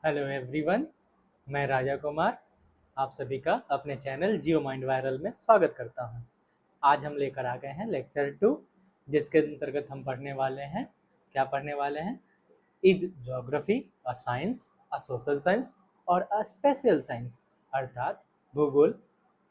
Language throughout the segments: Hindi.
Hello everyone. मैं राजा कुमार आप सभी का अपने चैनल जियो माइंड वायरल में स्वागत करता हूं। आज हम लेकर आ गए हैं लेक्चर 2, जिसके अंतर्गत हम पढ़ने वाले हैं। क्या पढ़ने वाले हैं? Is geography a science, a social science और अ स्पेशल साइंस, अर्थात भूगोल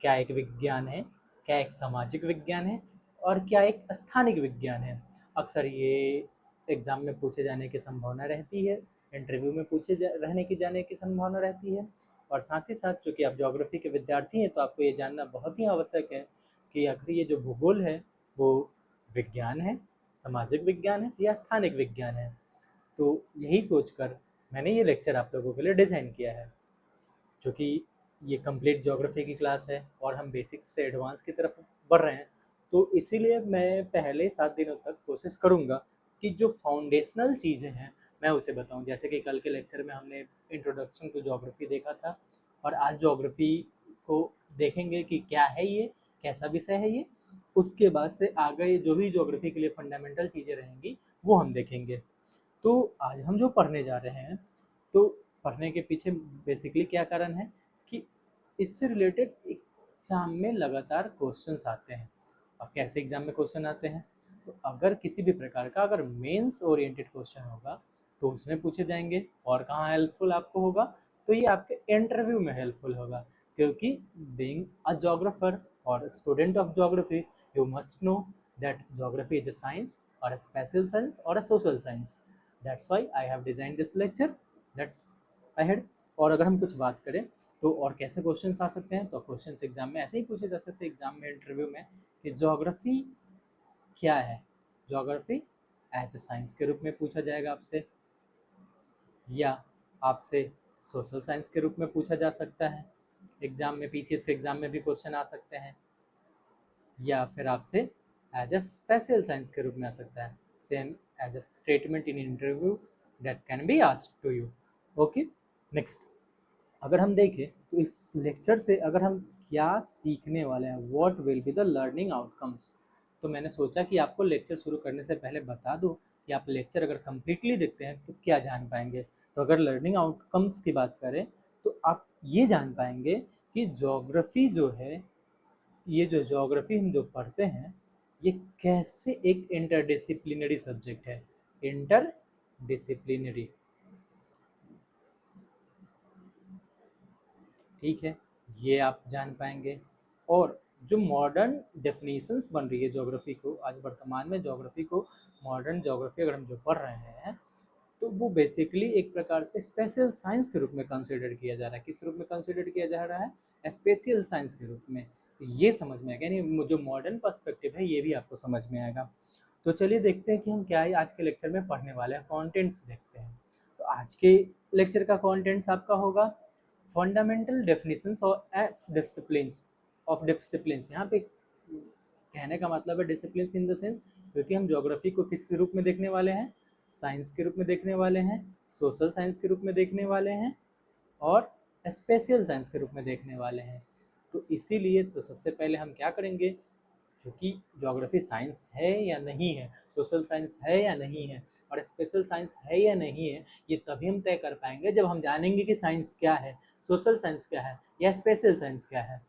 क्या एक विज्ञान है, क्या एक सामाजिक विज्ञान है और क्या एक स्थानिक विज्ञान है। अक्सर ये एग्ज़ाम में पूछे जाने की संभावना रहती है, इंटरव्यू में रहने की जाने की संभावना रहती है। और साथ ही साथ चूँकि आप ज्योग्राफी के विद्यार्थी हैं, तो आपको ये जानना बहुत ही आवश्यक है कि आखिर ये जो भूगोल है वो विज्ञान है, सामाजिक विज्ञान है या स्थानिक विज्ञान है। तो यही सोचकर मैंने ये लेक्चर आप लोगों के लिए डिज़ाइन किया है। चूँकि ये कंप्लीट ज्योग्राफी की क्लास है और हम बेसिक से एडवांस की तरफ बढ़ रहे हैं, तो इसीलिए मैं पहले 7 दिनों तक कोशिश करूँगा कि जो फाउंडेशनल चीज़ें हैं मैं उसे बताऊँ। जैसे कि कल के लेक्चर में हमने इंट्रोडक्शन टू ज्योग्राफी देखा था, और आज ज्योग्राफी को देखेंगे कि क्या है ये, कैसा विषय है ये। उसके बाद से आगे जो भी ज्योग्राफी के लिए फंडामेंटल चीज़ें रहेंगी वो हम देखेंगे। तो आज हम जो पढ़ने जा रहे हैं, तो पढ़ने के पीछे बेसिकली क्या कारण है कि इससे रिलेटेड एग्जाम में लगातार क्वेश्चंस आते हैं। अब कैसे एग्जाम में क्वेश्चन आते हैं? तो अगर किसी भी प्रकार का अगर मेंस ओरिएंटेड क्वेश्चन होगा तो उसमें पूछे जाएंगे। और कहाँ हेल्पफुल आपको होगा? तो ये आपके इंटरव्यू में हेल्पफुल होगा, क्योंकि बीइंग अ जोग्राफर और student of geography, you must know that geography is a science or a special science or a social science. That's why I have designed this lecture. That's ahead. और अगर हम कुछ बात करें तो और कैसे क्वेश्चंस आ सकते हैं, तो क्वेश्चंस एग्जाम में ऐसे ही पूछे जा सकते हैं, एग्जाम में इंटरव्यू में, कि ज्योग्राफी क्या है। ज्योग्राफी एज ए साइंस के रूप में पूछा जाएगा आपसे, या आपसे सोशल साइंस के रूप में पूछा जा सकता है। एग्जाम में, पीसीएस के एग्जाम में भी क्वेश्चन आ सकते हैं, या फिर आपसे एज अ स्पेशल साइंस के रूप में आ सकता है, same as a statement in interview that can be asked to you. Okay, next. अगर हम देखें तो इस लेक्चर से अगर हम क्या सीखने वाले हैं, what will be the learning outcomes, तो मैंने सोचा कि आपको लेक्चर शुरू करने से पहले बता दूं कि आप लेक्चर अगर कम्प्लीटली देखते हैं तो क्या जान पाएंगे। तो अगर लर्निंग आउटकम्स की बात करें तो आप ये जान पाएंगे कि ज्योग्राफी जो है, ये जो ज्योग्राफी हम जो पढ़ते हैं, ये कैसे एक इंटरडिसिप्लिनरी सब्जेक्ट है। इंटरडिसिप्लिनरी, ठीक है, ये आप जान पाएंगे। और जो मॉडर्न डेफिनेशंस बन रही है ज्योग्राफी को, आज वर्तमान में ज्योग्राफी को, मॉडर्न ज्योग्राफी अगर हम जो पढ़ रहे हैं, तो वो बेसिकली एक प्रकार से स्पेशल साइंस के रूप में कंसिडर किया जा रहा है। किस रूप में कंसिडर किया जा रहा है? स्पेशल साइंस के रूप में। तो ये समझ में आएगा, यानी जो मॉडर्न पर्सपेक्टिव है ये भी आपको समझ में आएगा। तो चलिए देखते हैं कि हम क्या है आज के लेक्चर में पढ़ने वाले हैं, कंटेंट्स देखते हैं। तो आज के लेक्चर का कंटेंट्स आपका होगा फंडामेंटल डेफिनेशंस ऑफ डिसिप्लिन्स। यहाँ पे कहने का मतलब है डिसिप्लिन्स इन द सेंस, क्योंकि हम ज्योग्राफी को किस रूप में देखने वाले हैं? साइंस के रूप में देखने वाले हैं, सोशल साइंस के रूप में देखने वाले हैं और स्पेशल साइंस के रूप में देखने वाले हैं। तो इसीलिए तो सबसे पहले हम क्या करेंगे, क्योंकि ज्योग्राफी साइंस है या नहीं है, सोशल साइंस है या नहीं है और स्पेशल साइंस है या नहीं है, ये तभी हम तय कर पाएंगे जब हम जानेंगे कि साइंस क्या है, सोशल साइंस क्या है या स्पेशल साइंस क्या है।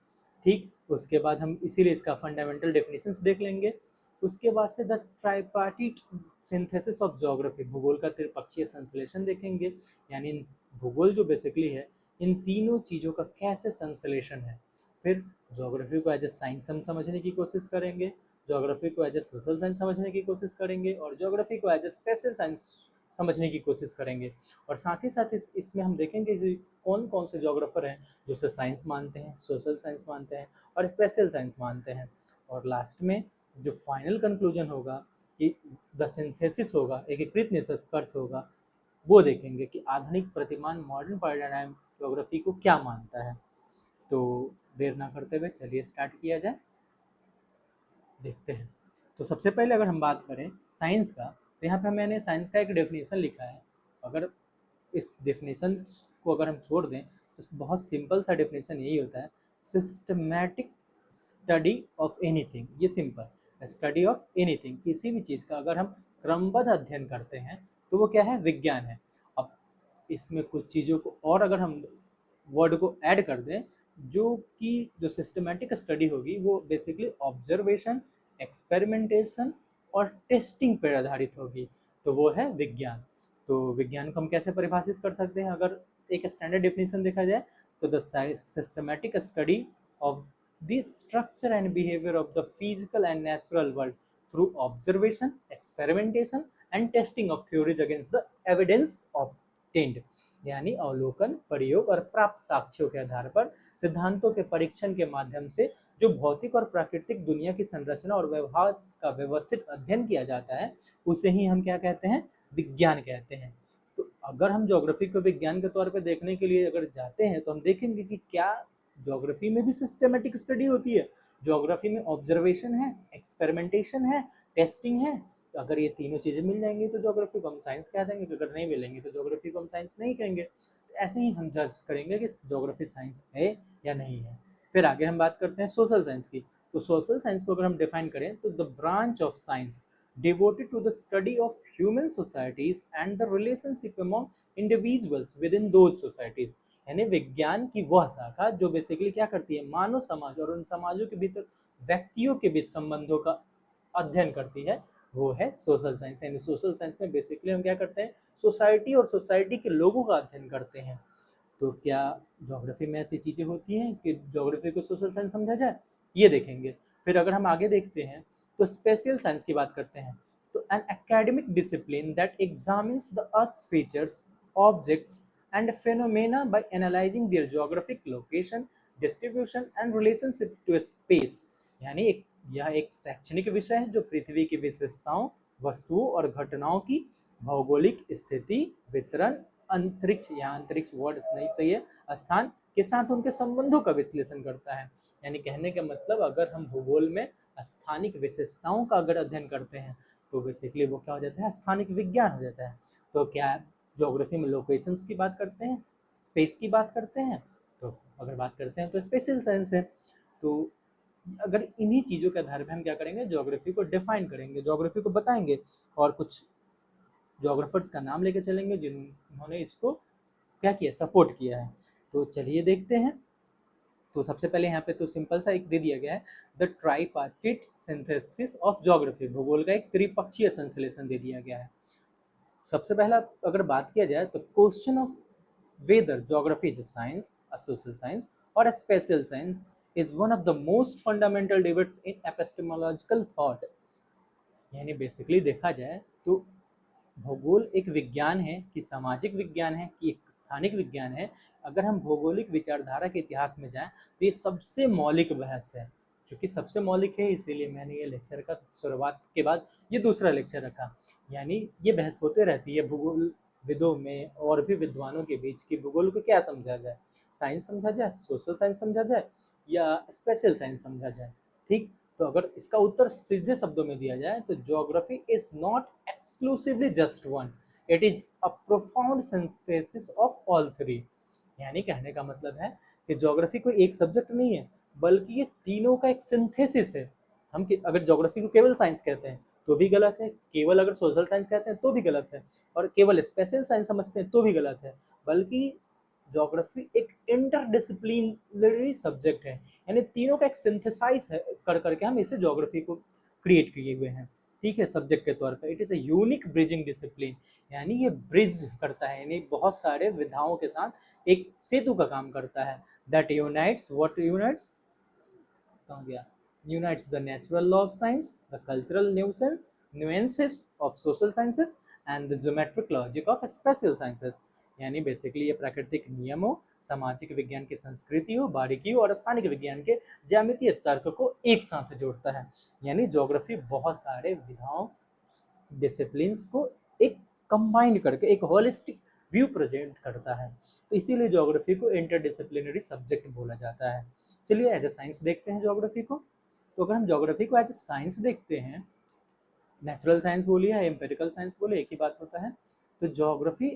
ठीक, उसके बाद हम इसीलिए इसका फंडामेंटल डेफिनेशंस देख लेंगे। उसके बाद से द ट्राइपार्टिट सिंथेसिस ऑफ ज्योग्राफी, भूगोल का त्रिपक्षीय संश्लेषण देखेंगे। यानी भूगोल जो बेसिकली है, इन तीनों चीज़ों का कैसे संश्लेषण है। फिर ज्योग्राफी को एज ए साइंस हम समझने की कोशिश करेंगे, ज्योग्राफी को एज ए सोशल साइंस समझने की कोशिश करेंगे और ज्योग्राफी को एज ए स्पेशल साइंस समझने की कोशिश करेंगे। और साथ ही साथ इसमें हम देखेंगे कि कौन कौन से ज्योग्राफर हैं जो उसे साइंस मानते हैं, सोशल साइंस मानते हैं और स्पेशल साइंस मानते हैं। और लास्ट में जो फाइनल कंक्लूजन होगा कि द सिंथेसिस होगा, एकीकृत निष्कर्ष होगा, वो देखेंगे कि आधुनिक प्रतिमान मॉडर्न पैराडाइम ज्योग्राफी को क्या मानता है। तो देर ना करते हुए चलिए स्टार्ट किया जाए, देखते हैं। तो सबसे पहले अगर हम बात करें साइंस का, तो यहाँ पे मैंने साइंस का एक डेफिनेशन लिखा है। अगर इस डेफिनेशन को अगर हम छोड़ दें तो बहुत सिंपल सा डेफिनेशन यही होता है, सिस्टमैटिक स्टडी ऑफ एनीथिंग। ये सिंपल स्टडी ऑफ एनीथिंग, किसी भी चीज़ का अगर हम क्रमबद्ध अध्ययन करते हैं तो वो क्या है? विज्ञान है। अब इसमें कुछ चीज़ों को और अगर हम वर्ड को ऐड कर दें, जो कि जो सिस्टमेटिक स्टडी होगी वो बेसिकली ऑब्जर्वेशन, एक्सपेरिमेंटेशन और टेस्टिंग पर आधारित होगी, तो वो है विज्ञान। तो विज्ञान को हम कैसे परिभाषित कर सकते हैं? अगर एक स्टैंडर्ड डेफिनेशन देखा जाए तो the systematic study of the structure and behaviour of the physical and natural world through observation, experimentation and testing of theories against the evidence obtained, यानी अवलोकन, प्रयोग और प्राप्त साक्ष्यों के आधार पर सिद्धांतों के परीक्षण के माध्यम से जो भौतिक और प्राकृतिक दुनिया की संरचना और व्यवहार का व्यवस्थित अध्ययन किया जाता है, उसे ही हम क्या कहते हैं? विज्ञान कहते हैं। तो अगर हम ज्योग्राफी को विज्ञान के तौर पे देखने के लिए अगर जाते हैं तो हम देखेंगे कि क्या ज्योग्राफी में भी सिस्टमेटिक स्टडी होती है। ज्योग्राफी में ऑब्जर्वेशन है, एक्सपेरिमेंटेशन है, टेस्टिंग है। तो अगर ये तीनों चीज़ें मिल जाएंगी तो ज्योग्राफी को हम साइंस कह देंगे, अगर नहीं मिलेंगी तो ज्योग्राफी को हम साइंस नहीं कहेंगे। तो ऐसे ही हम जज करेंगे कि ज्योग्राफी साइंस है या नहीं है। फिर आगे हम बात करते हैं सोशल साइंस की। तो सोशल साइंस को अगर हम डिफाइन करें तो the branch of science devoted to the study of human societies and the relationship among individuals within those societies, यानी विज्ञान की वह शाखा जो बेसिकली क्या करती है? मानव समाज और उन समाजों के भीतर व्यक्तियों के बीच संबंधों का अध्ययन करती है, वो है सोशल साइंस। यानी सोशल साइंस में बेसिकली हम क्या करते हैं? सोसाइटी और सोसाइटी के लोगों का अध्ययन करते हैं। तो क्या ज्योग्राफी में ऐसी चीज़ें होती हैं कि ज्योग्राफी को सोशल साइंस समझा जाए? ये देखेंगे। फिर अगर हम आगे देखते हैं तो स्पेशियल साइंस की बात करते हैं। तो an academic discipline that examines the earth's features, objects and phenomena by analysing their geographic location, distribution and relationship to space, यानी यह एक शैक्षणिक विषय है जो पृथ्वी की विशेषताओं, वस्तुओं और घटनाओं की भौगोलिक स्थिति, वितरण, अंतरिक्ष या अंतरिक्ष वर्ड नहीं सही है, स्थान के साथ उनके संबंधों का विश्लेषण करता है। यानी कहने का मतलब अगर हम भूगोल में स्थानिक विशेषताओं का अगर अध्ययन करते हैं तो बेसिकली वो क्या हो जाता है? स्थानिक विज्ञान हो जाता है। तो क्या ज्योग्राफी में लोकेशंस की बात करते हैं, स्पेस की बात करते हैं, तो अगर बात करते हैं तो स्पेशल साइंस है। तो अगर इन्हीं चीज़ों के आधार पर हम क्या करेंगे? ज्योग्राफी को डिफाइन करेंगे, ज्योग्राफी को बताएंगे और कुछ जोग्राफर्स का नाम लेके चलेंगे जिन्होंने इसको क्या किया? सपोर्ट किया है। तो चलिए देखते हैं। तो सबसे पहले यहाँ पे तो सिंपल सा एक दे दिया गया है, द ट्राइपार्टिट सिंथेसिस ऑफ ज्योग्राफी, भूगोल का एक त्रिपक्षीय संश्लेषण दे दिया गया है। सबसे पहला अगर बात किया जाए तो question of whether geography is science, a social science और a spatial science is one of the most fundamental debates in epistemological thought. यानी बेसिकली देखा जाए तो भूगोल एक विज्ञान है कि सामाजिक विज्ञान है कि एक स्थानिक विज्ञान है। अगर हम भौगोलिक विचारधारा के इतिहास में जाएं तो ये सबसे मौलिक बहस है। क्योंकि सबसे मौलिक है इसीलिए मैंने ये लेक्चर का शुरुआत के बाद ये दूसरा लेक्चर रखा। यानी ये बहस होते रहती है भूगोल विदों में और भी विद्वानों के बीच कि भूगोल को क्या समझा जाए, साइंस समझा जाए, सोशल साइंस समझा जाए या स्पेशल साइंस समझा जाए। ठीक, तो अगर इसका उत्तर सीधे शब्दों में दिया जाए तो geography is not exclusively just one, it is a profound synthesis of all three. यानी कहने का मतलब है कि ज्योग्राफी कोई एक सब्जेक्ट नहीं है बल्कि ये तीनों का एक सिंथेसिस है। हम अगर ज्योग्राफी को केवल साइंस कहते हैं तो भी गलत है, केवल अगर सोशल साइंस कहते हैं तो भी गलत है, और केवल स्पेशल साइंस समझते हैं तो भी गलत है। बल्कि ज्योग्राफी एक इंटरडिसिप्लिनरी सब्जेक्ट है, यानी तीनों का एक सिंथेसाइज है कर करके हम इसे ज्योग्राफी को क्रिएट किए हुए हैं। ठीक है, सब्जेक्ट के तौर पर it is a unique bridging discipline, यानी ये ब्रिज करता है, यानी बहुत सारे विधाओं के साथ एक सेतु का काम करता है। दैट यूनाइट्स, व्हाट यूनाइट्स, कहाँ गया? Unites the natural law of science, the cultural nuances of social sciences and the geometric logic of special sciences। यानी बेसिकली ये प्राकृतिक नियमों, सामाजिक विज्ञान की संस्कृतियों, बारीकियों और स्थानिक विज्ञान के ज्यामितीय तर्क को एक साथ जोड़ता है। यानी ज्योग्राफी बहुत सारे विधाओं, डिसिप्लिन्स को एक कंबाइंड करके एक होलिस्टिक व्यू प्रेजेंट करता है। तो इसीलिए ज्योग्राफी को इंटरडिसिप्लिनरी सब्जेक्ट बोला जाता है। चलिए एज ए साइंस देखते हैं ज्योग्राफी को। तो अगर हम ज्योग्राफी को एज ए साइंस देखते हैं, नेचुरल साइंस बोलिए या एम्पेरिकल साइंस बोलिए एक ही बात होता है। तो geography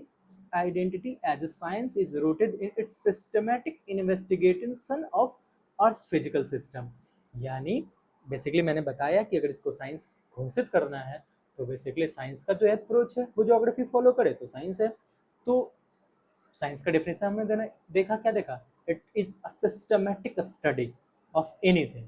identity as a science is rooted in its systematic investigation of earth physical system. यानी बेसिकली मैंने बताया कि अगर इसको साइंस घोषित करना है तो बेसिकली साइंस का जो अप्रोच है वो ज्योग्राफी फॉलो करे तो साइंस है। तो साइंस का डेफिनेशन हमने देखा, क्या देखा, it is a systematic study of anything.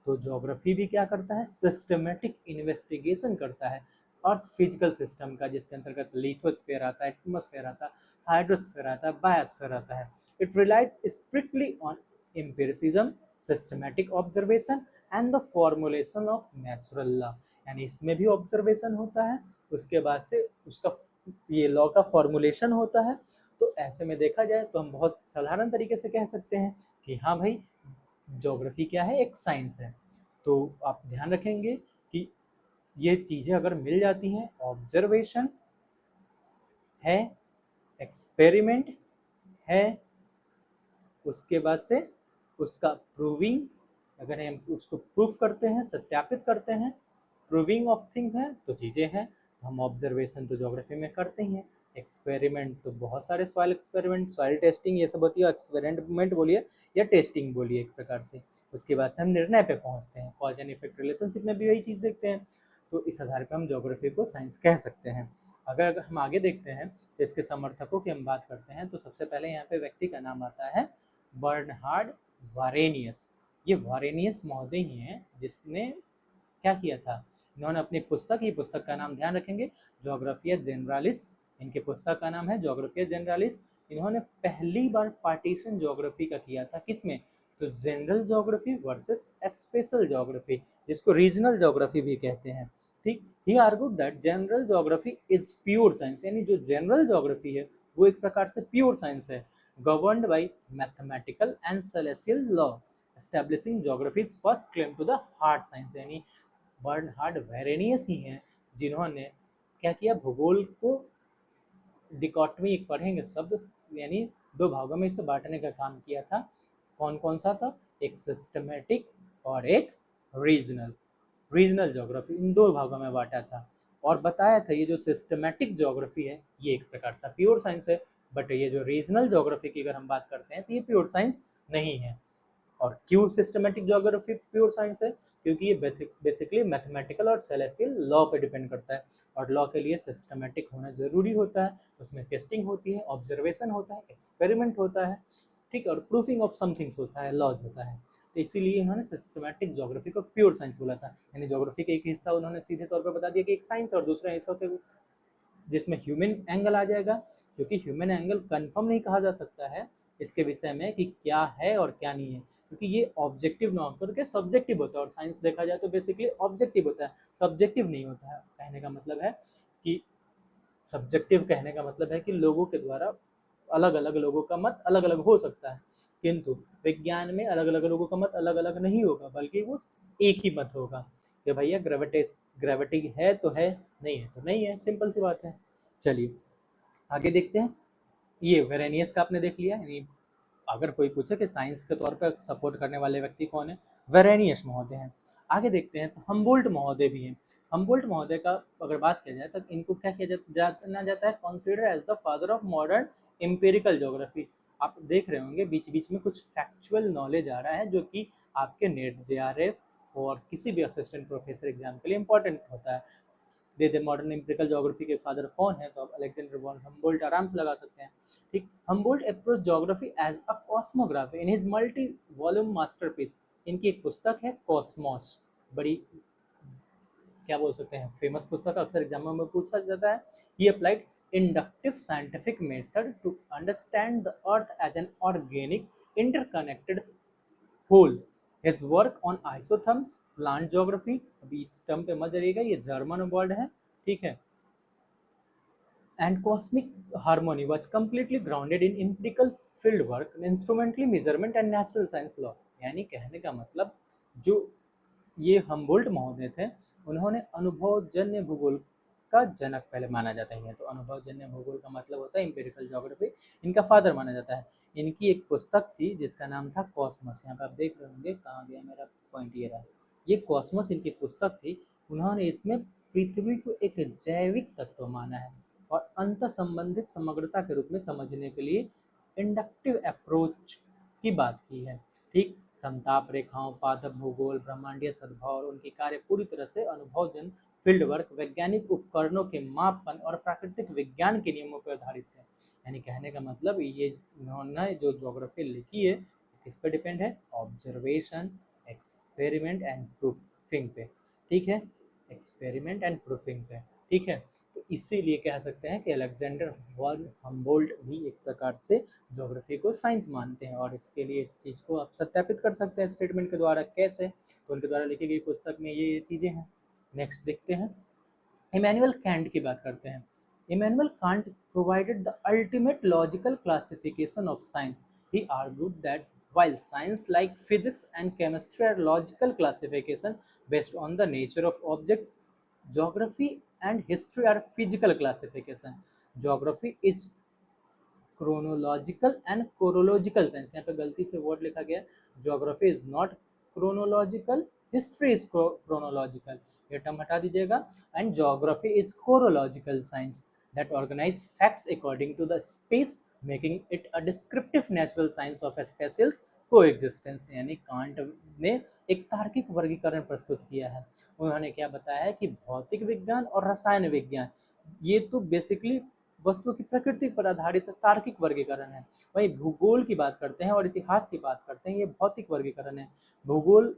तो ज्योग्राफी भी क्या करता है, सिस्टमेटिक इन्वेस्टिगेशन करता है अर्थ फिजिकल सिस्टम का, जिसके अंतर्गत लिथोस्फीयर आता है, एटमॉस्फेयर आता है, हाइड्रोस्फीयर आता है, बायोस्फीयर आता है। It relies strictly on empiricism, systematic observation and the formulation of natural law. यानी इसमें भी ऑब्जर्वेशन होता है, उसके बाद से उसका ये लॉ का फॉर्मुलेशन होता है। तो ऐसे में देखा जाए तो हम बहुत साधारण तरीके से कह सकते हैं कि हाँ भाई, ज्योग्राफी क्या है, एक साइंस है। तो आप ध्यान रखेंगे कि ये चीज़ें अगर मिल जाती हैं, ऑब्जर्वेशन है, एक्सपेरिमेंट है, उसके बाद से उसका प्रूविंग, अगर हम उसको प्रूफ करते हैं, सत्यापित करते हैं, प्रूविंग ऑफ थिंग है तो चीज़ें हैं। तो हम ऑब्जर्वेशन तो ज्योग्राफी में करते ही हैं, एक्सपेरिमेंट तो बहुत सारे सॉइल एक्सपेरिमेंट, सॉइल टेस्टिंग, ये सब होती है, एक्सपेरिमेंट बोलिए या टेस्टिंग बोलिए एक प्रकार से। उसके बाद से हम निर्णय पे पहुंचते हैं, कॉज एंड इफेक्ट रिलेशनशिप में भी वही चीज़ देखते हैं। तो इस आधार पर हम ज्योग्राफी को साइंस कह सकते हैं। अगर हम आगे देखते हैं तो इसके समर्थकों की हम बात करते हैं, तो सबसे पहले यहाँ पे व्यक्ति का नाम आता है बर्नहार्ड वारेनियस। ये वारेनियस महोदय ही हैं जिसने क्या किया था, इन्होंने अपनी पुस्तक, ये पुस्तक का नाम ध्यान रखेंगे, जोग्राफिया जनरालिस, इनके पुस्तक का नाम है जोग्राफिया जनरालिस। इन्होंने पहली बार पार्टीशन ज्योग्राफी का किया था, किसमें, तो general geography versus special geography, जिसको रीजनल ज्योग्राफी भी कहते हैं। ठीक, he argued that general geography is pure science, यानी जो जनरल ज्योग्राफी है वो एक प्रकार से प्योर साइंस है, governed by mathematical and celestial law, establishing geography's first claim to the hard science। यानी बर्नहार्ड वेरेनियस ही हैं जिन्होंने क्या किया, भूगोल को डिकॉटमी, एक पढ़ेंगे शब्द, यानी दो भागों में इसे बांटने का काम किया था। कौन कौन सा था, एक सिस्टमेटिक और एक रीजनल। रीजनल ज्योग्राफी इन दो भागों में बांटा था और बताया था ये जो सिस्टमेटिक ज्योग्राफी है ये एक प्रकार से प्योर साइंस है, बट ये जो रीजनल ज्योग्राफी की अगर हम बात करते हैं तो ये प्योर साइंस नहीं है। और क्यों सिस्टमेटिक ज्योग्राफी प्योर साइंस है, क्योंकि ये बेसिकली मैथमेटिकल और सेलेस्टियल लॉ पे डिपेंड करता है, और लॉ के लिए सिस्टमेटिक होना ज़रूरी होता है। उसमें टेस्टिंग होती है, ऑब्जर्वेशन होता है, एक्सपेरिमेंट होता है, ठीक है, और प्रूफिंग ऑफ समथिंग्स होता है, लॉज होता है। तो इसीलिए इन्होंने सिस्टमेटिक ज्योग्राफी को प्योर साइंस बोला था। यानी ज्योग्राफी का एक हिस्सा उन्होंने सीधे तौर पर बता दिया कि एक साइंस, और दूसरा हिस्सा जिसमें ह्यूमन एंगल आ जाएगा, क्योंकि ह्यूमन एंगल कंफर्म नहीं कहा जा सकता है इसके विषय में कि क्या है और क्या नहीं है, क्योंकि ये ऑब्जेक्टिव ना होकर के सब्जेक्टिव होता है, और साइंस देखा जाए तो बेसिकली ऑब्जेक्टिव होता है, सब्जेक्टिव नहीं होता है। कहने का मतलब है कि सब्जेक्टिव कहने का मतलब है कि लोगों के द्वारा, अलग अलग लोगों का मत अलग अलग हो सकता है, किंतु विज्ञान में अलग अलग लोगों का मत अलग अलग नहीं होगा, बल्कि वो एक ही मत होगा कि भैया ग्रेविटी है तो है, नहीं है तो नहीं है, सिंपल सी बात है। चलिए आगे देखते हैं। ये वेरेनियस का आपने देख लिया, यानी अगर कोई पूछे कि साइंस के तौर पर सपोर्ट करने वाले व्यक्ति कौन है, वेरेनियस महोदय हैं। आगे देखते हैं तो हम्बोल्ट महोदय भी हैं। हम्बोल्ट महोदय का अगर बात किया जाए तो इनको क्या किया जाना जाता है, consider as the father of modern empirical geography. आप देख रहे होंगे बीच बीच में कुछ फैक्चुअल नॉलेज आ रहा है जो कि आपके नेट जेआरएफ और किसी भी असिस्टेंट प्रोफेसर एग्जाम के लिए इंपॉर्टेंट होता है। दे दे मॉडर्न एम्पिरिकल ज्योग्राफी के फादर कौन है, तो आप अलेक्जेंडर वॉन हम्बोल्ट आराम से लगा सकते हैं। ठीक, Humboldt approach geography as a cosmography in his multi volume masterpiece. इनकी एक पुस्तक है कॉस्मोस, बड़ी क्या बोल सकते हैं फेमस पुस्तक, अक्सर एग्जामों में पूछा जाता है। He applied inductive scientific method to understand the earth as an organic interconnected whole. His work on isotherms, plant geography, अभी इस टर्म पे मत जाइएगा, ये जर्मन वर्ड है, ठीक है, and cosmic harmony was completely grounded in empirical field work, instrumentally measurement and natural science law। यानी कहने का मतलब जो ये हम्बोल्ट महोदय थे, उन्होंने अनुभवजन्य भूगोल का जनक पहले माना जाता है। तो अनुभवजन्य भूगोल का मतलब होता है एम्पिरिकल ज्योग्राफी, इनका फादर माना जाता है। इनकी एक पुस्तक थी जिसका नाम था कॉस्मस। यहाँ पे आप देख रहे होंगे, कहाँ गया मेरा पॉइंट, ये रहा, ये कॉस्मस इनकी पुस्तक थी। उन्होंने इसमें पृथ्वी को एक जैविक तत्व माना है और अंत संबंधित समग्रता के रूप में समझने के लिए इंडक्टिव अप्रोच की बात की है। ठीक, समताप रेखाओं, पादप भूगोल, ब्रह्मांडीय सद्भाव और उनके कार्य पूरी तरह से अनुभवजन फील्ड वर्क, वैज्ञानिक उपकरणों के मापन और प्राकृतिक विज्ञान के नियमों पर आधारित है। यानी कहने का मतलब ये इन्होंने जो ज्योग्राफी लिखी है किस पे डिपेंड है, ऑब्जर्वेशन, एक्सपेरिमेंट एंड प्रूफिंग पे, ठीक है, एक्सपेरिमेंट एंड प्रूफिंग पे, ठीक है। तो इसीलिए कह सकते हैं कि अलेक्जेंडर वॉन हम्बोल्ट भी एक प्रकार से ज्योग्राफी को साइंस मानते हैं, और इसके लिए इस चीज़ को आप सत्यापित कर सकते हैं स्टेटमेंट के द्वारा। कैसे? तो उनके द्वारा लिखी गई पुस्तक में ये चीज़ें हैं। नेक्स्ट देखते हैं, इमैनुअल कैंट की बात करते हैं। Immanuel Kant provided the ultimate logical classification of science. He argued that while science like physics and chemistry are logical classification based on the nature of objects, geography and history are physical classification. Geography is chronological and chorological science, यहाँ पे गलती से वर्ड लिखा गया, geography is not chronological, history is chronological, ये टर्म हटा दीजिएगा। And geography is chorological science that organize facts according to the space, making it a descriptive natural science of spatial coexistence। यानी कांट ने एक तार्किक वर्गीकरण प्रस्तुत किया है। उन्होंने क्या बताया है कि भौतिक विज्ञान और रसायन विज्ञान ये तो बेसिकली वस्तु की प्रकृति पर आधारित तार्किक वर्गीकरण है। वहीं भूगोल की बात करते हैं और इतिहास की बात करते हैं, ये भौतिक वर्गीकरण है। भूगोल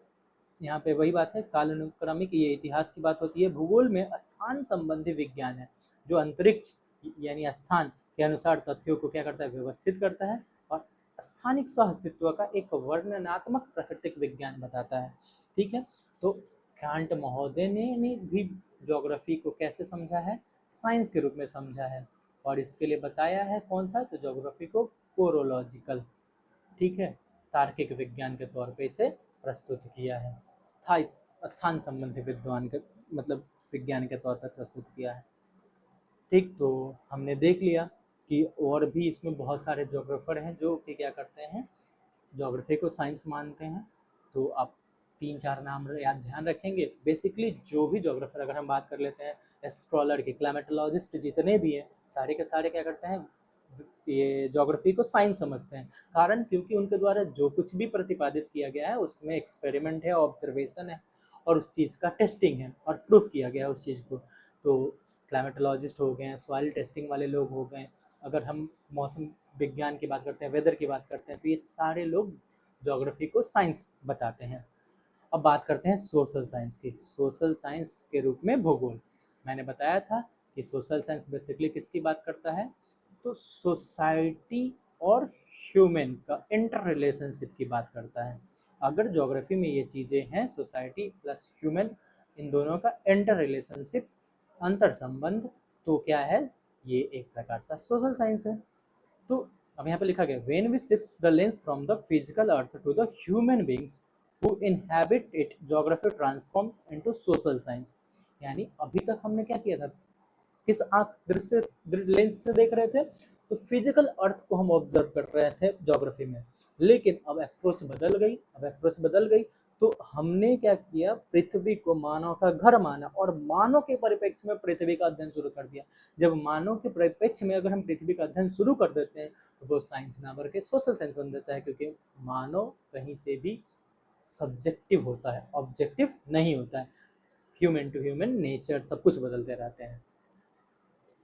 यहाँ पे वही बात है, कालानुक्रमिक, ये इतिहास की बात होती है। भूगोल में स्थान संबंधी विज्ञान है, जो अंतरिक्ष यानी स्थान के अनुसार तथ्यों को क्या करता है, व्यवस्थित करता है, और स्थानिक सह अस्तित्व का एक वर्णनात्मक प्राकृतिक विज्ञान बताता है, ठीक है। तो कांट महोदय ने भी ज्योग्राफी को कैसे समझा है, साइंस के रूप में समझा है, और इसके लिए बताया है कौन सा, तो ज्योग्राफी को कोरोलॉजिकल, ठीक है, तार्किक विज्ञान के तौर पे इसे प्रस्तुत किया है। स्थाई स्थान संबंधी विद्वान के मतलब विज्ञान के तौर पर प्रस्तुत किया है, ठीक। तो हमने देख लिया कि और भी इसमें बहुत सारे ज्योग्राफर हैं जो कि क्या करते हैं, ज्योग्राफी को साइंस मानते हैं। तो आप 3-4 नाम याद ध्यान रखेंगे। बेसिकली जो भी ज्योग्राफर, अगर हम बात कर लेते हैं एस्ट्रोलॉजर की, क्लाइमेटोलॉजिस्ट जितने भी हैं, सारे के सारे क्या करते हैं, ये ज्योग्राफी को साइंस समझते हैं। कारण क्योंकि उनके द्वारा जो कुछ भी प्रतिपादित किया गया है उसमें एक्सपेरिमेंट है, ऑब्जर्वेशन है, और उस चीज़ का टेस्टिंग है और प्रूफ किया गया है उस चीज़ को। तो क्लाइमेटोलॉजिस्ट हो गए, सॉइल टेस्टिंग वाले लोग हो गए, अगर हम मौसम विज्ञान की बात करते हैं, वेदर की बात करते हैं, तो ये सारे लोग ज्योग्राफी को साइंस बताते हैं। अब बात करते हैं सोशल साइंस की। सोशल साइंस के रूप में भूगोल, मैंने बताया था कि सोशल साइंस बेसिकली किसकी बात करता है, तो सोसाइटी और ह्यूमन का इंटर रिलेशनशिप की बात करता है। अगर ज्योग्राफी में ये चीज़ें हैं, सोसाइटी प्लस ह्यूमन, इन दोनों का इंटर रिलेशनशिप, अंतर संबंध, तो क्या है, ये एक प्रकार का सोशल साइंस है। तो अब यहाँ पे लिखा गया, when we shift the lens from the physical earth to the human beings who inhabit it, geography transforms into social science. यानी अभी तक हमने क्या किया था, किस आँख दृश्य लेंस से देख रहे थे, तो फिजिकल अर्थ को हम ऑब्जर्व कर रहे थे ज्योग्राफी में। लेकिन अब अप्रोच बदल गई, तो हमने क्या किया, पृथ्वी को मानव का घर माना और मानव के परिप्रेक्ष्य में पृथ्वी का अध्ययन शुरू कर दिया। जब मानव के परिप्रेक्ष्य में अगर हम पृथ्वी का अध्ययन शुरू कर देते हैं तो वो साइंस ना बढ़ के सोशल साइंस बन जाता है, क्योंकि मानव कहीं से भी सब्जेक्टिव होता है, ऑब्जेक्टिव नहीं होता है। ह्यूमन टू ह्यूमन नेचर सब कुछ बदलते रहते हैं।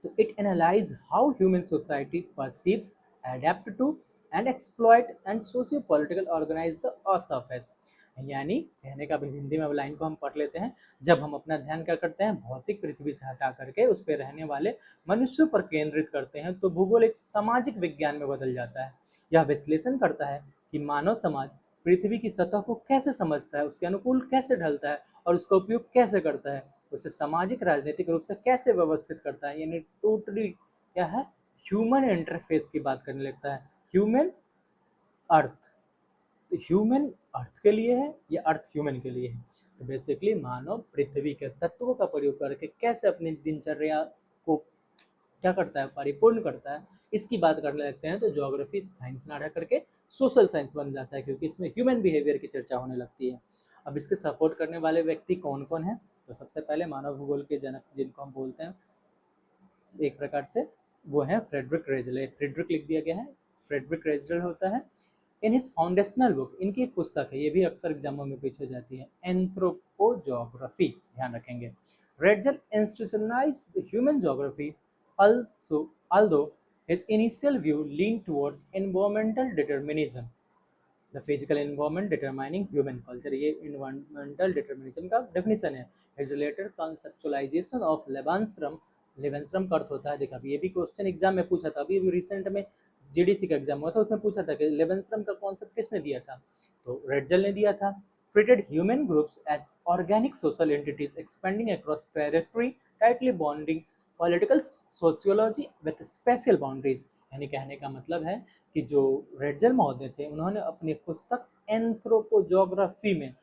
तो it analyze how human society perceives, adapt to and exploit and socio-political organize the earth surface। यानी कहने का भी हिंदी में लाइन को हम पढ़ लेते हैं, जब हम अपना ध्यान क्या करते हैं, भौतिक पृथ्वी से हटा करके उस पर रहने वाले मनुष्यों पर केंद्रित करते हैं, तो भूगोल एक सामाजिक विज्ञान में बदल जाता है। यह विश्लेषण करता है कि मानव समाज पृथ्वी की सतह को कैसे समझता है, उसके अनुकूल कैसे ढलता है और उसका उपयोग कैसे करता है, उसे सामाजिक राजनीतिक रूप से कैसे व्यवस्थित करता है। यानी टोटली क्या है, ह्यूमन इंटरफेस की बात करने लगता है। ह्यूमन अर्थ, तो ह्यूमन अर्थ के लिए है या अर्थ ह्यूमन के लिए है। तो बेसिकली मानव पृथ्वी के तत्वों का प्रयोग करके कैसे अपनी दिनचर्या को क्या करता है, परिपूर्ण करता है, इसकी बात करने लगते हैं। तो ज्योग्राफी साइंस ना रह करके सोशल साइंस बन जाता है, क्योंकि इसमें ह्यूमन बिहेवियर की चर्चा होने लगती है। अब इसके सपोर्ट करने वाले व्यक्ति कौन कौन हैं, तो सबसे पहले मानव भूगोल के जनक जिनको हम बोलते हैं एक प्रकार से, वो हैं फ्रेडरिक रेजल। फ्रेडरिक लिख दिया गया है, फ्रेडरिक रेजल होता है। इन हिज फाउंडेशनल बुक, इनकी एक पुस्तक है, ये भी अक्सर एग्जामों में पूछी जाती है, एंथ्रोपोजोग्राफी, ध्यान रखेंगे। Resale institutionalised human geography, also although His initial view leaned towards environmental determinism, the physical environment determining human culture, ये इन्वायरमेंटल डिटर्मिनिज्म का डेफिनेशन है। हिज लेटर कॉन्सेप्चुअलाइजेशन ऑफ लेवेंस्ट्रम, लेवेंस्ट्रम का अर्थ होता है, देखा अभी ये भी क्वेश्चन एग्जाम में पूछा था, अभी रिसेंट में जीडीसी का एग्जाम हुआ था, उसमें पूछा था कि लेवेंस्ट्रम का कॉन्सेप्ट किसने दिया था, तो रेडजल ने दिया था। treated human groups as organic social entities expanding across territory, tightly bonding political sociology with spatial boundaries। यानी कहने का मतलब है कि जो रेडजल महोदय थे उन्होंने अपनी पुस्तक एंथ्रोपोजोग्राफी में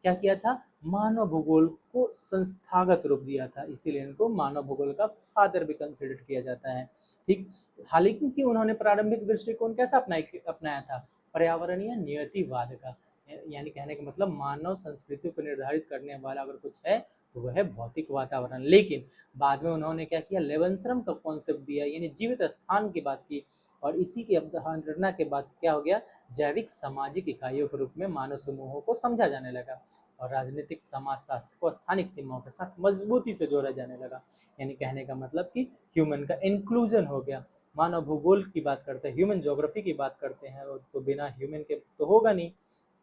क्या किया था, मानव भूगोल को संस्थागत रूप दिया था, इसीलिए इनको मानव भूगोल का फादर भी कंसिडर किया जाता है। ठीक, हालांकि उन्होंने प्रारंभिक दृष्टिकोण कैसा अपनाया था, पर्यावरणीय नियतिवाद का, यानी कहने का मतलब मानव संस्कृति को निर्धारित करने वाला अगर कुछ है तो वह है भौतिक वातावरण। लेकिन बाद में उन्होंने क्या किया, लेवेंस्ट्रम का कॉन्सेप्ट दिया, यानी जीवित स्थान की बात की, और इसी की अवधारणा के बाद क्या हो गया, जैविक सामाजिक इकाइयों के रूप में मानव समूहों को समझा जाने लगा, और राजनीतिक समाजशास्त्र को स्थानिक सीमाओं के साथ मजबूती से जोड़ा जाने लगा। यानी कहने का मतलब कि ह्यूमन का इंक्लूजन हो गया। मानव भूगोल की बात करते हैं, ह्यूमन ज्योग्राफी की बात करते हैं, तो बिना ह्यूमन के तो होगा नहीं।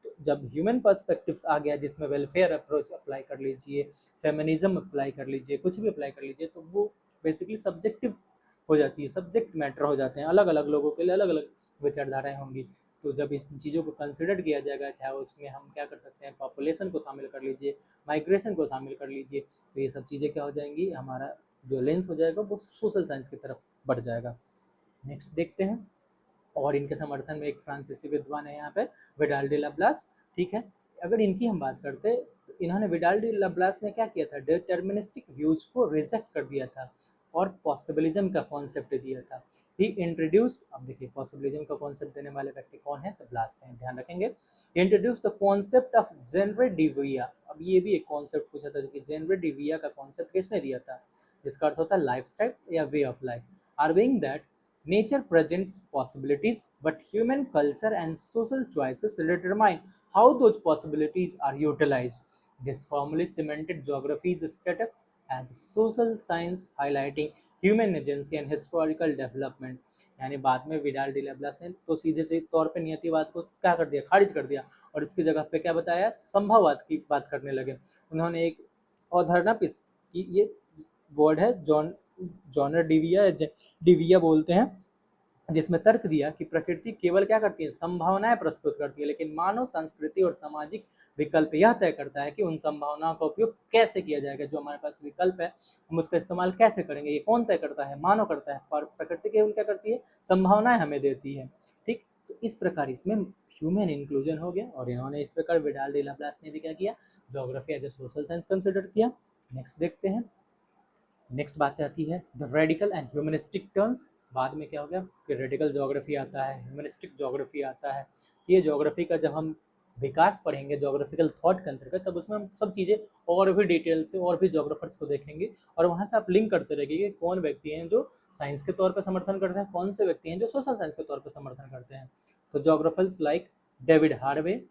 तो जब ह्यूमन पर्सपेक्टिव्स आ गया, जिसमें वेलफेयर अप्रोच अप्लाई कर लीजिए, फेमिनिज्म अप्लाई कर लीजिए, कुछ भी अप्लाई कर लीजिए, तो वो बेसिकली सब्जेक्टिव हो जाती है, सब्जेक्ट मैटर हो जाते हैं, अलग अलग लोगों के लिए अलग अलग विचारधाराएं होंगी। तो जब इस चीज़ों को कंसिडर किया जाएगा, चाहे उसमें हम क्या कर सकते हैं, पॉपुलेशन को शामिल कर लीजिए, माइग्रेशन को शामिल कर लीजिए, तो ये सब चीज़ें क्या हो जाएंगी, हमारा जो लेंस हो जाएगा वो सोशल साइंस की तरफ बढ़ जाएगा। नेक्स्ट देखते हैं, और इनके समर्थन में एक फ्रांसीसी विद्वान है यहाँ पे, विडाल डी लाप्लास। ठीक है, अगर इनकी हम बात करते हैं तो इन्होंने, विडाल डी लाप्लास ने क्या किया था, डिटर्मिनिस्टिक व्यूज को रिजेक्ट कर दिया था और पॉसिबिलिज्म का कॉन्सेप्ट दिया था। ही इंट्रोड्यूस, अब देखिए पॉसिबिलिज्म का कॉन्सेप्ट देने वाले व्यक्ति कौन है, तो ब्लास हैं, ध्यान रखेंगे। Introduce the concept of genre de vie. अब ये भी एक कॉन्सेप्ट पूछा था कि जेनरे डिविया का कॉन्सेप्ट किसने दिया था, जिसका अर्थ होता है लाइफस्टाइल या way of life, arguing that nature presents possibilities, but human culture and social choices determine how those possibilities are utilized. This formally cemented geography's status as a social science, highlighting human agency and historical development। यानी बाद में विडाल डी लाप्लास ने तो सीधे से तौर पे नियतिवाद को क्या कर दिया, खारिज कर दिया, और इसकी जगह पे क्या बताया, संभववाद की बात करने लगे। उन्होंने एक अवधारणा पेश की, ये वर्ड है जॉनर डिविया, डिविया बोलते हैं, जिसमें तर्क दिया कि प्रकृति केवल क्या करती है, संभावनाएं प्रस्तुत करती है, लेकिन मानव संस्कृति और सामाजिक विकल्प यह तय करता है कि उन संभावनाओं का उपयोग कैसे किया जाएगा। जो हमारे पास विकल्प है हम उसका इस्तेमाल कैसे करेंगे, ये कौन तय करता है, मानव करता है, और प्रकृति केवल क्या करती है, संभावनाएं हमें देती है। ठीक, तो इस प्रकार इसमें ह्यूमन इंक्लूजन हो गया, और इन्होंने इस प्रकार विडाल डी लाप्लास ने भी क्या किया, geography as a social science consider किया। नेक्स्ट देखते हैं, नेक्स्ट बात आती है the radical and humanistic terms. बाद में क्या हो गया कि रेडिकल ज्योग्राफी आता है, ह्यूमनिस्टिक ज्योग्राफी आता है। ये ज्योग्राफी का जब हम विकास पढ़ेंगे ज्योग्राफिकल थॉट के अंतर्गत, तब उसमें हम सब चीज़ें और भी डिटेल से और भी ज्योग्राफर्स को देखेंगे, और वहाँ से आप लिंक करते रहेंगे कि कौन व्यक्ति हैं जो साइंस के तौर पर समर्थन करते हैं, कौन से व्यक्ति हैं जो सोशल साइंस के तौर पर समर्थन करते हैं। तो ज्योग्राफर्स लाइक डेविड हार्वे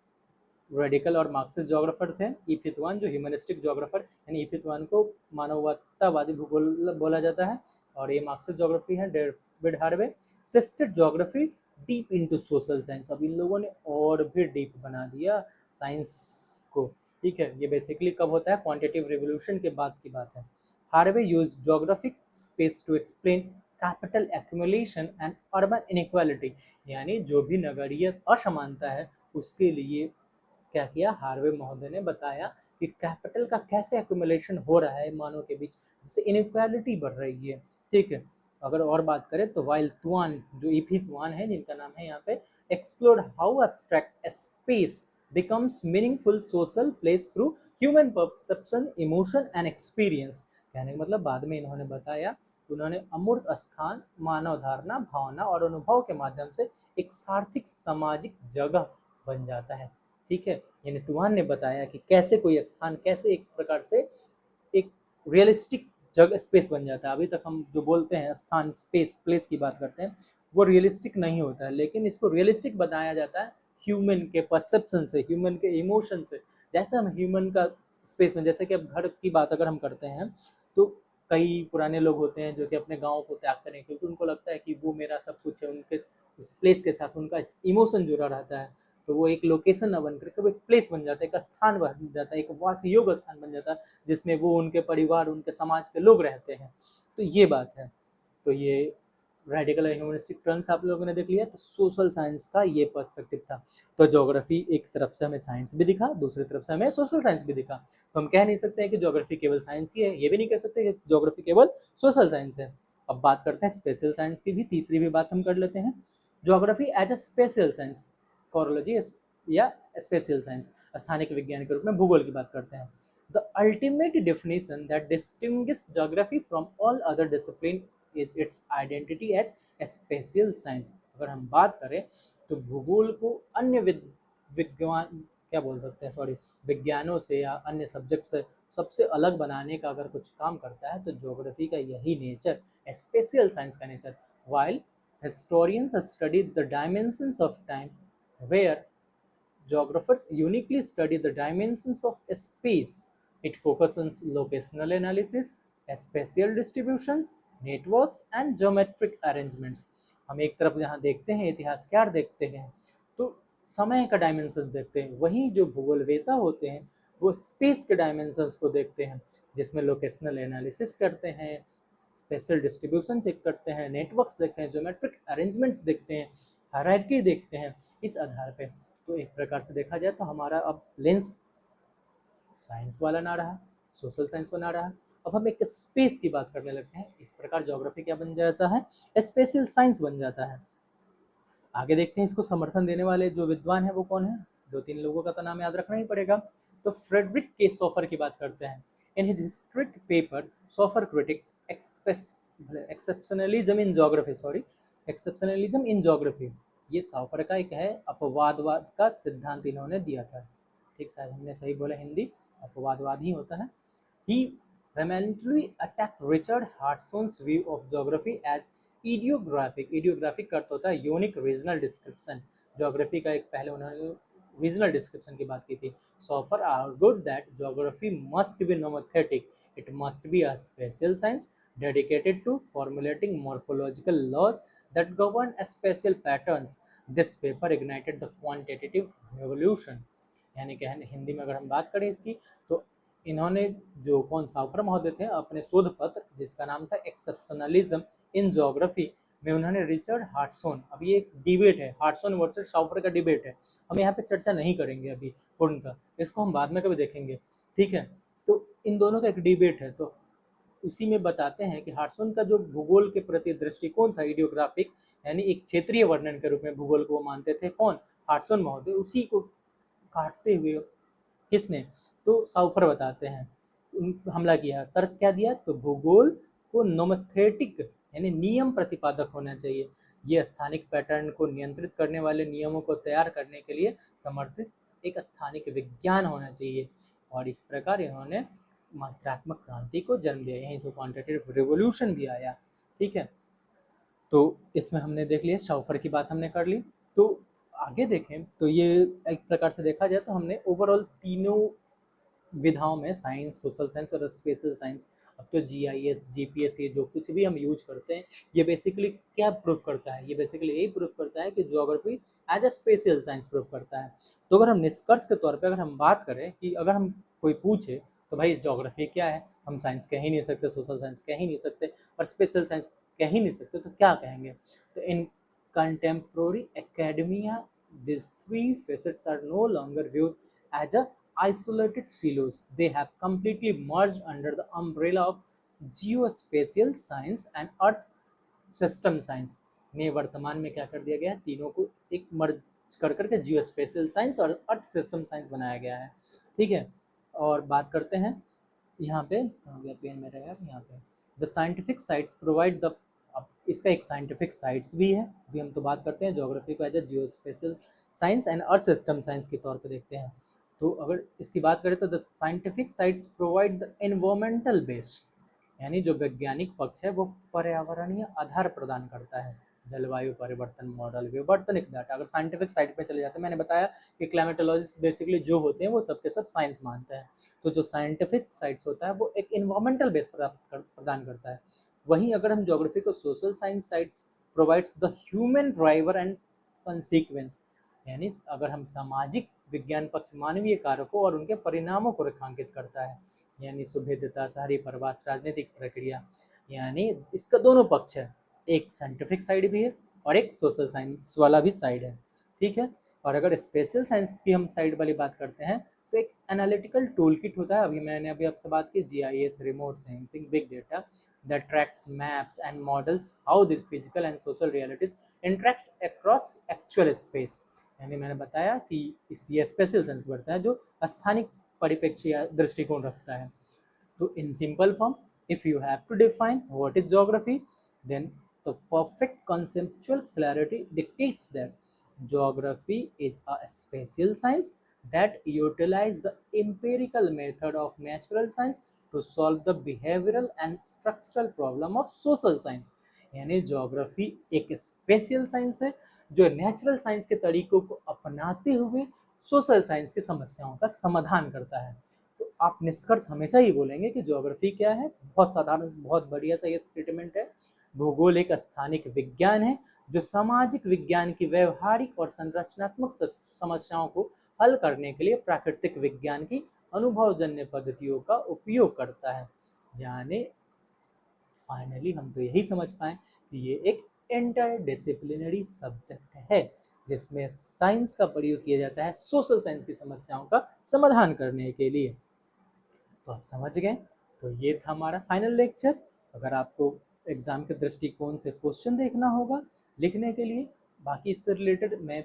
रेडिकल और मार्क्सिस्ट जोग्राफर थे। इफितवान जो ह्यूमनिस्टिक जोग्राफर, यानी इफितवान को मानवतावादी भूगोल बोला जाता है, और ये मार्क्सिस्ट जोग्राफी है David Harvey. Shifted geography deep into social science, अब इन लोगों ने और भी डीप बना दिया साइंस को। ठीक है, ये बेसिकली कब होता है, क्वांटिटेटिव रिवोल्यूशन के बाद की बात है। Harvey use geographic space to explain capital accumulation and urban inequality, यानी जो भी नगरीय असमानता है उसके लिए क्या किया, हार्वे महोदय ने बताया कि कैपिटल का कैसे एक्यूमुलेशन हो रहा है मानव के बीच, जिससे इनइक्वालिटी बढ़ रही है। ठीक है, अगर और बात करें तो वाइल तुआन, जो ईफी तुआन है जिनका नाम है यहाँ पे, explored how abstract space becomes meaningful social place through human perception, emotion and experience. कहने का मतलब बाद में इन्होंने बताया, उन्होंने अमूर्त स्थान मानव धारणा, भावना और अनुभव के माध्यम से एक सार्थिक सामाजिक जगह बन जाता है। ठीक है, यानी तुहान ने बताया कि कैसे कोई स्थान, कैसे एक प्रकार से एक रियलिस्टिक जगह स्पेस बन जाता है। अभी तक हम जो बोलते हैं स्थान, स्पेस, प्लेस की बात करते हैं, वो रियलिस्टिक नहीं होता है, लेकिन इसको रियलिस्टिक बनाया जाता है ह्यूमन के परसेप्शन से, ह्यूमन के इमोशन से। जैसे हम ह्यूमन का स्पेस में, जैसे कि अब घर की बात अगर हम करते हैं, तो कई पुराने लोग होते हैं जो कि अपने गाँव को त्याग करें क्योंकि उनको लगता है कि वो मेरा सब कुछ है, उनके उस प्लेस के साथ उनका इमोशन जुड़ा रहता है, तो वो एक लोकेशन न बन करके वो एक प्लेस बन जाता है, एक स्थान बन जाता है, एक वास योग्य स्थान बन जाता है जिसमें वो उनके परिवार उनके समाज के लोग रहते हैं। तो ये बात है। तो ये रेडिकल ह्यूमनिस्टिक टर्म्स आप लोगों ने देख लिया। तो सोशल साइंस का ये पर्सपेक्टिव था। तो ज्योग्राफी एक तरफ से हमें साइंस भी दिखा, दूसरी तरफ से हमें सोशल साइंस भी दिखा। तो हम कह नहीं सकते हैं कि ज्योग्राफी केवल साइंस ही है, ये भी नहीं कह सकते कि ज्योग्राफी केवल सोशल साइंस है। अब बात करते हैं स्पेशल साइंस की भी, तीसरी भी बात हम कर लेते हैं। Geography as a spatial science, chorology या स्पेशल साइंस, स्थानिक विज्ञान के रूप में भूगोल की बात करते हैं। The ultimate definition that distinguish geography from all other discipline is its identity as spatial science. अगर हम बात करें तो भूगोल को अन्य विज्ञान क्या बोल सकते हैं, सॉरी, विज्ञानों से या अन्य सब्जेक्ट से सबसे अलग बनाने का अगर कुछ काम करता है तो ज्योग्राफी का यही नेचर, स्पेशल साइंस का nature. While historians study the dimensions of time, where geographers uniquely study the dimensions of space. It focuses on locational analysis, spatial distributions, networks and geometric arrangements. हम एक तरफ जहाँ देखते हैं इतिहासकार देखते हैं तो समय का डायमेंशंस देखते हैं, वहीं जो भूगोलवेता होते हैं वो स्पेस के डायमेंशंस को देखते हैं, जिसमें लोकेशनल एनालिसिस करते हैं, स्पेशल डिस्ट्रीब्यूशन चेक करते हैं, नेटवर्क्स देखते हैं, ज्योमेट्रिक अरेंजमेंट्स देखते हैं, हायरार्की देखते हैं। इस आधार पे तो एक प्रकार से देखा जाए तो हमारा अब लेंस साइंस वाला ना रहा, सोशल साइंस बना रहा। अब हम एक स्पेस की बात करने लगते हैं। इस प्रकार ज्योग्राफी क्या बन जाता है, स्पेशल साइंस बन जाता है। आगे देखते हैं इसको समर्थन देने वाले जो विद्वान है वो कौन है। दो तीन लोगों का तो नाम याद रखना ही पड़ेगा। तो फ्रेडरिक के सोफर की बात करते हैं। In his historic paper so far critics exceptionalism in geography, sorry, exceptionalism in geography. ये सोफर का एक है अपवादवाद का सिद्धांत इन्होंने दिया था। ठीक, शायद हमने सही बोला, हिंदी अपवादवाद ही होता है। He vehemently attacked Richard Hartson's view of geography as idiographic. Idiographic का अर्थ होता है यूनिक रीजनल डिस्क्रिप्शन। ज्योग्राफी का एक पहले उन्होंने रीजनल डिस्क्रिप्शन की बात की थी। Sofer argued that geography must be nomothetic. It must be a special science dedicated to formulating morphological laws that govern spatial patterns. This paper ignited the quantitative revolution. यानी कि हिंदी में अगर हम बात करें इसकी तो इन्होंने जो कौन सावकर महोदय थे अपने शोध पत्र जिसका नाम था एक्सेप्शनलिज्म इन ज्योग्राफी में उन्होंने रिचर्ड हार्टसोन, अब ये एक डिबेट है, हार्टसोन वर्सेस सावकर का डिबेट है, हम यहाँ पे चर्चा नहीं करेंगे अभी पूर्णतः, इसको हम बाद में कभी देखेंगे, ठीक है। तो इन दोनों का एक डिबेट है, तो उसी में बताते हैं कि हार्टसोन का जो भूगोल के प्रति दृष्टिकोण था इडियोग्राफिक, यानी एक क्षेत्रीय वर्णन के रूप में भूगोल को वो मानते थे, कौन, हार्टसोन महोदय, उसी को काटते हुए किसने, तो साउफर बताते हैं हमला किया। तर्क क्या दिया, तो भूगोल को नोमेथेटिक यानी नियम प्रतिपादक होना चाहिए, ये स्थानिक पैटर्न को नियंत्रित करने वाले नियमों को तैयार करने के लिए समर्थित एक स्थानिक विज्ञान होना चाहिए। और इस प्रकार इन्होंने मात्रात्मक क्रांति को जन्म दिया, यहीं से क्वांटिटेटिव रिवोल्यूशन भी आया, ठीक है। तो इसमें हमने देख लिया, शाउफर की बात हमने कर ली। तो आगे देखें तो ये एक प्रकार से देखा जाए तो हमने ओवरऑल तीनों विधाओं में साइंस, सोशल साइंस और स्पेशल साइंस, अब तो जीआईएस, जीपीएस, ये जो कुछ भी हम यूज करते हैं ये बेसिकली क्या प्रूव करता है, ये बेसिकली यही प्रूव करता है कि geography as a spatial science prove करता है। तो अगर हम निष्कर्ष के तौर पे अगर हम बात करें कि अगर हम कोई पूछे तो भाई ज्योग्राफी क्या है, हम साइंस कह ही नहीं सकते, सोशल साइंस कह ही नहीं सकते और स्पेशल साइंस कह ही नहीं सकते, तो क्या कहेंगे। तो in contemporary academia these three facets are no longer viewed as a isolated silos. They have completely merged under the umbrella of geospatial science and earth system science. ने वर्तमान में क्या कर दिया गया है, तीनों को एक मर्ज कर करके जियोस्पेशियल साइंस और अर्थ सिस्टम साइंस बनाया गया है, ठीक है। और बात करते हैं यहाँ पे, कहाँ गया पेन मेरा यार, यहाँ पे, the scientific sites provide the, अब इसका एक साइंटिफिक साइट्स भी है, अभी हम तो बात करते हैं ज्योग्राफी को as a geospatial science and earth system science के तौर पे देखते हैं। तो अगर इसकी बात करें तो the scientific sites provide the environmental base, यानी जो वैज्ञानिक पक्ष है वो पर्यावरणीय आधार प्रदान करता है, जलवायु परिवर्तन मॉडल, विवर्तनिक डाटा। अगर साइंटिफिक साइड पे चले जाते हैं, मैंने बताया कि क्लाइमेटोलॉजिस्ट बेसिकली जो होते हैं वो सबके सब साइंस मानते हैं, तो जो साइंटिफिक साइड्स होता है वो एक इन्वायरमेंटल बेस प्रदान करता है। वहीं अगर हम ज्योग्राफी को social science sides provides the human driver and consequence, यानी अगर हम सामाजिक विज्ञान पक्ष मानवीय कारकों और उनके परिणामों को रेखांकित करता है, यानी सुभेद्यता, शहरी प्रवास, राजनीतिक प्रक्रिया, यानी इसका दोनों पक्ष है, एक साइंटिफिक साइड भी है और एक सोशल साइंस वाला भी साइड है, ठीक है। और अगर स्पेशल साइंस की हम साइड वाली बात करते हैं तो एक एनालिटिकल टूल किट होता है, मैंने अभी आपसे बात की, GIS, remote sensing, big data that tracks maps and models how these physical and social realities interact across actual space। यानी मैंने बताया कि इस ये स्पेशल सेंस बढ़ता है जो स्थानिक परिप्रेक्ष्य या दृष्टिकोण रखता है। तो in simple form, if you have to define what is geography, then the perfect conceptual clarity dictates that geography is a spatial science that utilizes the empirical method of natural science to solve the behavioral and structural problem of social science। यानी ज्योग्राफी एक स्पेशल साइंस है जो नेचुरल साइंस के तरीकों को अपनाते हुए सोशल साइंस की समस्याओं का समाधान करता है। तो आप निष्कर्ष हमेशा ही बोलेंगे कि ज्योग्राफी क्या है, बहुत साधारण, बहुत बढ़िया सा ये स्टेटमेंट है। भूगोल एक स्थानिक विज्ञान है जो सामाजिक विज्ञान की व्यवहारिक और संरचनात्मक समस्याओं को हल करने के लिए प्राकृतिक विज्ञान की अनुभवजन्य पद्धतियों का उपयोग करता है। यानी फाइनली हम तो यही समझ पाए कि ये एक इंटरडिसिप्लिनरी सब्जेक्ट है जिसमें साइंस का प्रयोग किया जाता है सोशल साइंस की समस्याओं का समाधान करने के लिए। तो आप समझ गए। तो ये था हमारा फाइनल लेक्चर। अगर आपको एग्जाम के दृष्टिकोण से क्वेश्चन देखना होगा लिखने के लिए, बाकी इससे रिलेटेड मैं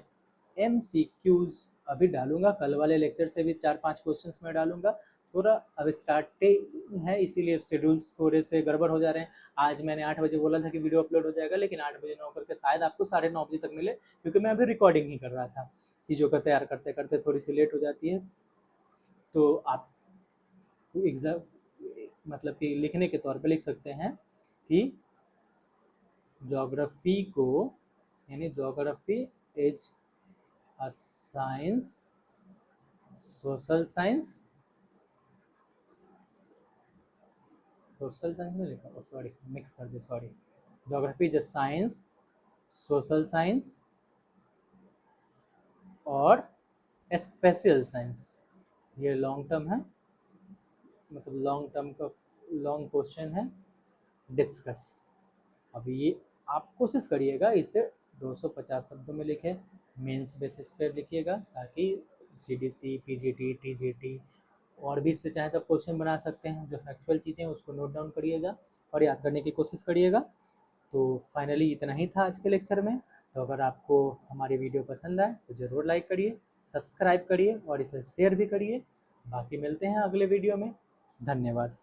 MCQs अभी डालूंगा, कल वाले लेक्चर से भी 4-5 क्वेश्चंस मैं डालूंगा। थोड़ा अब स्टार्टिंग है इसीलिए शेड्यूल्स थोड़े से गड़बड़ हो जा रहे हैं। आज मैंने 8 बजे बोला था कि वीडियो अपलोड हो जाएगा, लेकिन 8 बजे ना होकर के शायद आपको 9:30 बजे तक मिले, क्योंकि मैं अभी रिकॉर्डिंग ही कर रहा था। चीज़ों को तैयार करते करते थोड़ी सी लेट हो जाती है। तो आप एग्जाम मतलब कि लिखने के तौर पे लिख सकते हैं कि ज्योग्राफी को, यानी geography is a science, social science, social science में लिखा, सॉरी मिक्स कर दे, sorry. Geography is a science, social science और स्पेशल साइंस। ये लॉन्ग टर्म है, मतलब लॉन्ग टर्म का लॉन्ग क्वेश्चन है, डिस्कस। अब ये आप कोशिश करिएगा इसे 250 शब्दों में लिखें, मेंस बेसिस पर लिखिएगा, ताकि CDC, PGT, TGT और भी इससे चाहे तो क्वेश्चन बना सकते हैं। जो फैक्चुअल चीज़ें हैं उसको नोट डाउन करिएगा और याद करने की कोशिश करिएगा। तो फाइनली इतना ही था आज के लेक्चर में। तो अगर आपको हमारी वीडियो पसंद आए तो ज़रूर लाइक करिए, सब्सक्राइब करिए और इसे शेयर भी करिए। बाकी मिलते हैं अगले वीडियो में। धन्यवाद।